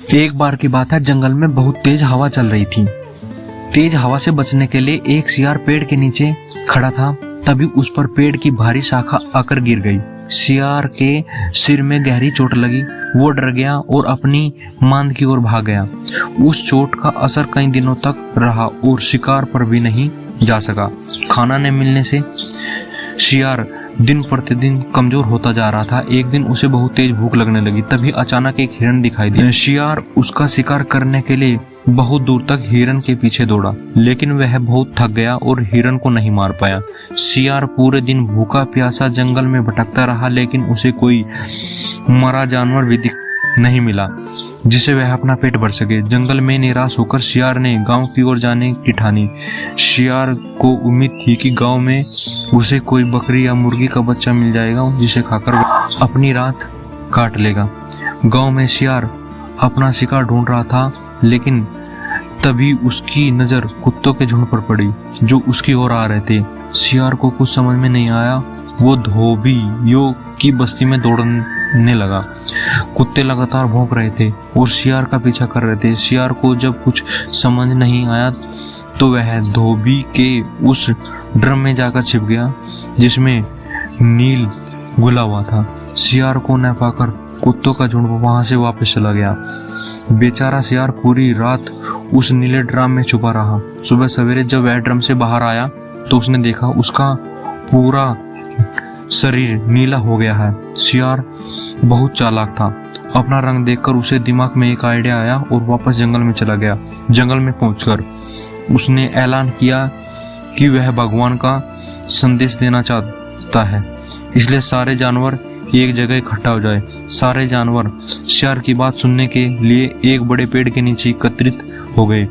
एक बार की बात है, जंगल में बहुत तेज हवा चल रही थी। तेज हवा से बचने के लिए एक शियार पेड़ के नीचे खड़ा था। तभी उस पर पेड़ की भारी शाखा आकर गिर गई। शियार के सिर में गहरी चोट लगी। वो डर गया और अपनी मांद की ओर भाग गया। उस चोट का असर कई दिनों तक रहा और शिकार पर भी नहीं जा सका। खाना न मिलने से शियार दिन प्रतिदिन कमजोर होता जा रहा था। एक दिन उसे बहुत तेज भूख लगने लगी। तभी अचानक एक हिरन दिखाई दिया। शियार उसका शिकार करने के लिए बहुत दूर तक हिरन के पीछे दौड़ा, लेकिन वह बहुत थक गया और हिरन को नहीं मार पाया। शियार पूरे दिन भूखा प्यासा जंगल में भटकता रहा, लेकिन उसे कोई मरा जानवर भी नहीं मिला जिसे वह अपना पेट भर सके। जंगल में निराश होकर शियार ने गांव की ओर जाने की ठानी। शियार को उम्मीद थी कि गांव में उसे कोई बकरी या मुर्गी का बच्चा मिल जाएगा जिसे खाकर वह अपनी रात काट लेगा। गांव में शियार अपना शिकार ढूंढ रहा था, लेकिन तभी उसकी नजर कुत्तों के झुंड पर पड़ी जो उसकी ओर आ रहे थे। शियार को कुछ समझ में नहीं आया। वो धोबियों की बस्ती में दौड़ने लगा। कुत्ते लगातार भौंक रहे थे और शियार का पीछा कर रहे थे। शियार को जब कुछ समझ नहीं आया तो वह धोबी के उस ड्रम में जाकर छिप गया जिसमें नील घुला हुआ था। शियार को न पाकर कुत्तों का झुंड वहां से वापस चला गया। बेचारा शियार पूरी रात उस नीले ड्रम में छुपा रहा। सुबह सवेरे जब वह ड्रम से बाहर आया तो उसने देखा उसका पूरा शरीर नीला हो गया है। शियार बहुत चालाक था। अपना रंग देखकर उसे दिमाग में एक आइडिया आया और वापस जंगल में चला गया। जंगल में पहुंचकर उसने ऐलान किया कि वह भगवान का संदेश देना चाहता है, इसलिए सारे जानवर एक जगह इकट्ठा हो जाए। सारे जानवर शियार की बात सुनने के लिए एक बड़े पेड़ के नीचे एकत्रित हो गए।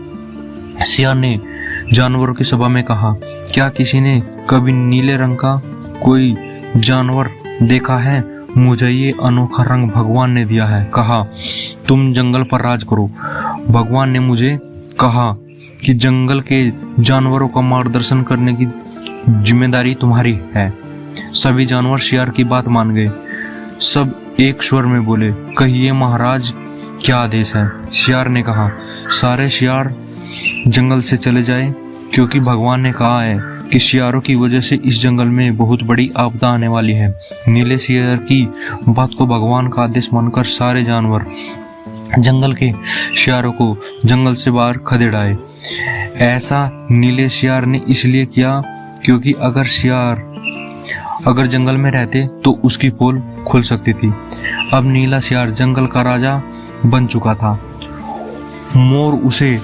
शियार ने जानवरों की सभा में कहा, क्या किसी ने कभी नीले रंग का कोई जानवर देखा है? मुझे ये अनोखा रंग भगवान ने दिया है। कहा, तुम जंगल पर राज करो। भगवान ने मुझे कहा कि जंगल के जानवरों का मार्गदर्शन करने की जिम्मेदारी तुम्हारी है। सभी जानवर शियार की बात मान गए। सब एक स्वर में बोले, कहिए महाराज, क्या आदेश है? शियार ने कहा, सारे शियार जंगल से चले जाए, क्योंकि भगवान ने कहा है कि शियारों की वजह से इस जंगल में बहुत बड़ी आपदा आने वाली है। नीले शियार की बात को भगवान का आदेश मानकर सारे जानवर जंगल के शियारों को जंगल से बाहर खदेड़ाए। ऐसा नीले शियार ने इसलिए किया क्योंकि अगर जंगल में रहते तो उसकी पोल खुल सकती थी। अब नीला शियार जंगल का राजा बन चुका था। मोर उसे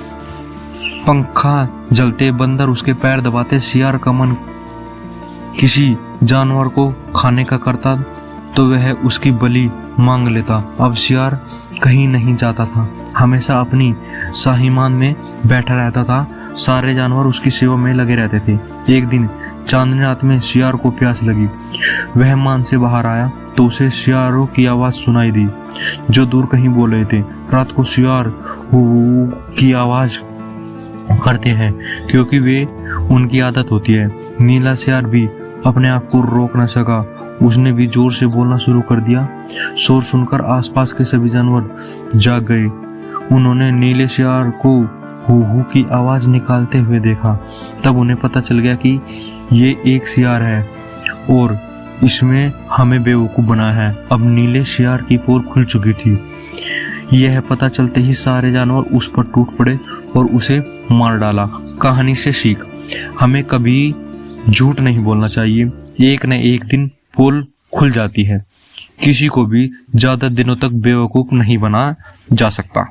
पंखा जलते, बंदर उसके पैर दबाते, शियार का मन किसी जानवर को खाने का करता तो वह उसकी बलि मांग लेता। अब शियार कहीं नहीं जाता था, हमेशा अपनी साहिमान में बैठा रहता था। सारे जानवर उसकी सेवा में लगे रहते थे। एक दिन चांदनी रात में शियार को प्यास लगी। वह मान से बाहर आया तो उसे शियारों की आवाज सुनाई दी जो दूर कहीं बोल रहे थे। रात को शियार की आवाज करते हैं क्योंकि वे उनकी आदत होती है। नीला शियार भी अपने आप को रोक न सका। उसने भी जोर से बोलना शुरू कर दिया। शोर सुनकर आसपास के सभी जानवर जाग गए। उन्होंने नीले शियार को हू की आवाज निकालते हुए देखा। तब उन्हें पता चल गया कि ये एक शियार है और इसमें हमें बेवकूफ बनाया है। अब नीले शियार की पोल खुल चुकी थी। यह पता चलते ही सारे जानवर उस पर टूट पड़े और उसे मार डाला। कहानी से सीख, हमें कभी झूठ नहीं बोलना चाहिए। एक न एक दिन पोल खुल जाती है। किसी को भी ज्यादा दिनों तक बेवकूफ नहीं बनाया जा सकता।